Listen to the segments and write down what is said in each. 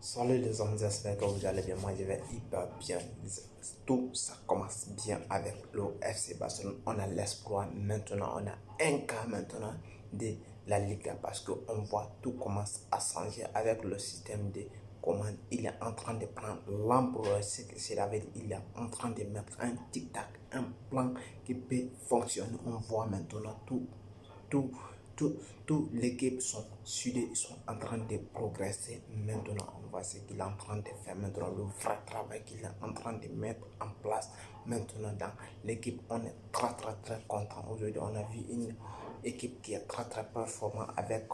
Salut les hommes, j'espère que vous allez bien. Moi, je vais hyper bien. Tout ça commence bien avec le FC Barcelone. On a l'espoir maintenant, on a un cas maintenant de la Liga parce qu'on voit tout commence à changer avec le système de commande. Il est en train de prendre l'ampleur, ce que cela veut dire. Il est en train de mettre un tic-tac, un plan qui peut fonctionner. On voit maintenant toute l'équipe sont soudés, ils sont en train de progresser. Maintenant, on voit ce qu'il est en train de faire. Maintenant, le vrai travail qu'il est en train de mettre en place. Maintenant, dans l'équipe, on est très content. Aujourd'hui, on a vu une équipe qui est très performante avec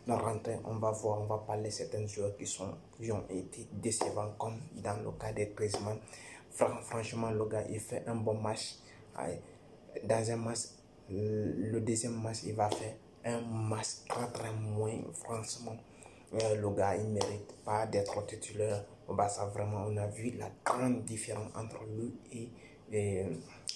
la rentrée. On va voir, on va parler de certains joueurs qui ont été décevants, comme dans le cas de Griezmann. Franchement, le gars, il fait un bon match. Dans un match, le deuxième match, il va faire un match très moins. Franchement, le gars, il ne mérite pas d'être titulaire au Barça. Vraiment, on a vu la grande différence entre lui et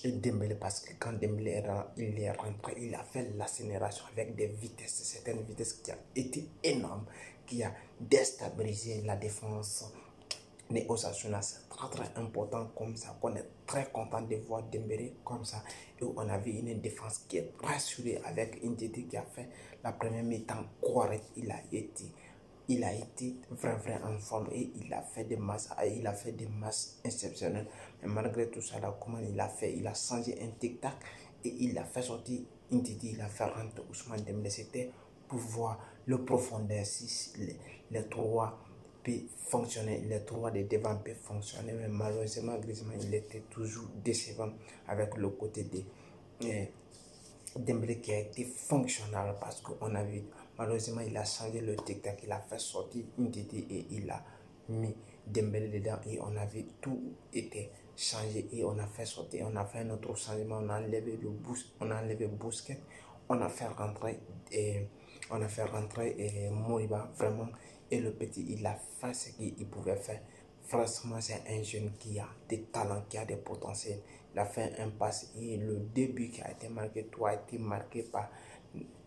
Dembélé, parce que quand Dembélé il est rentré, il a fait l'accélération avec des vitesses, certaines vitesses qui a été énorme, qui a déstabilisé la défense. Mais Osasuna, c'est très important comme ça, qu'on est très content de voir Dembélé comme ça. Et on a vu une défense qui est rassurée avec Ndidi qui a fait la première mi-temps correcte. Il a été vraiment en forme et il a fait des matchs exceptionnels. Mais malgré tout ça, là, comment il a changé un tic-tac et il a fait sortir Ndidi, il a fait rentrer Ousmane Dembélé. C'était pour voir le profondeur, si les trois fonctionner, les trois de devant peuvent fonctionner, mais malheureusement Griezmann il était toujours décevant avec le côté de Dembélé qui a été fonctionnel, parce qu'on a vu malheureusement il a changé le tic-tac, il a fait sortir Ndidi et il a mis Dembélé dedans et on a vu tout était changé et on a fait sortir, on a fait un autre changement, on a enlevé Busquets, on a fait rentrer Moriba vraiment. Et le petit, il a fait ce qu'il pouvait faire. Franchement, c'est un jeune qui a des talents, qui a des potentiels. Il a fait un pass et le début qui a été marqué, tout a été marqué par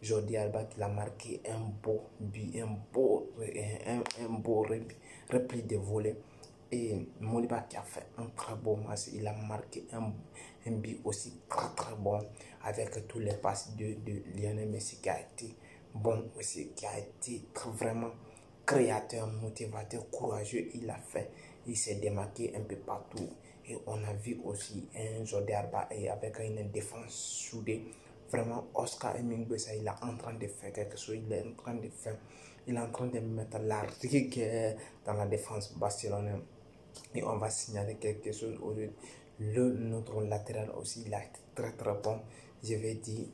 Jordi Alba, qui a marqué un beau but, un beau repli de volée. Et Moriba qui a fait un très beau match, il a marqué un but aussi très bon avec tous les passes de Lionel Messi qui a été bon aussi, qui a été vraiment créateur, motivateur, courageux. Il s'est démarqué un peu partout. Et on a vu aussi un Jordi Alba et avec une défense soudée. Vraiment, Oscar Eminguesa, il est en train de faire quelque chose. Il est en train de mettre la rigueur dans la défense barcelonaise. Et on va signaler quelque chose aujourd'hui. Notre latéral aussi, il a été très bon. Je vais dire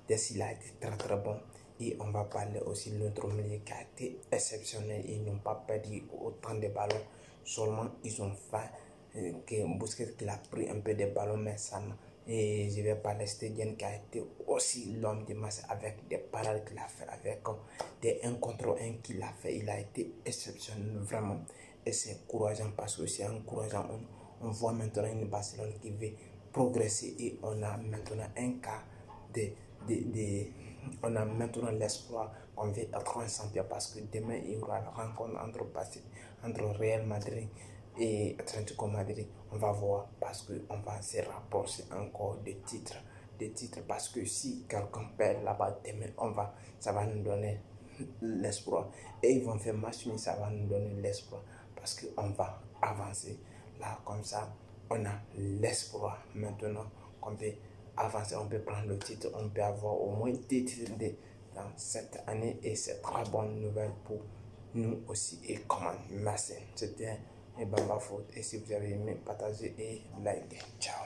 Dess, il a été très bon. Et on va parler aussi de notre milieu qui a été exceptionnel. Ils n'ont pas perdu autant de ballons. Seulement, ils ont fait que Busquets a pris un peu de ballons, mais ça n'a. Et je vais parler de Stegen qui a été aussi l'homme de match avec des parades qu'il a fait, avec des 1 contre 1 qu'il a fait. Il a été exceptionnel vraiment. Et c'est encourageant parce que c'est encourageant. On voit maintenant une Barcelone qui veut progresser et on a maintenant un cas on a maintenant l'espoir qu'on va être en champion, parce que demain il y aura la rencontre entre Real Madrid et Atlético Madrid. On va voir, parce qu'on va se rapprocher encore des titres, parce que si quelqu'un perd là-bas demain, ça va nous donner l'espoir, et ils vont faire match, mais ça va nous donner l'espoir parce qu'on va avancer là comme ça. On a l'espoir maintenant qu'on peut avancer, on peut prendre le titre, on peut avoir au moins 10 titres dans cette année, et c'est très bonne nouvelle pour nous aussi. Et comment merci, c'était Bamba Foot, et si vous avez aimé, partagez et likez. Ciao.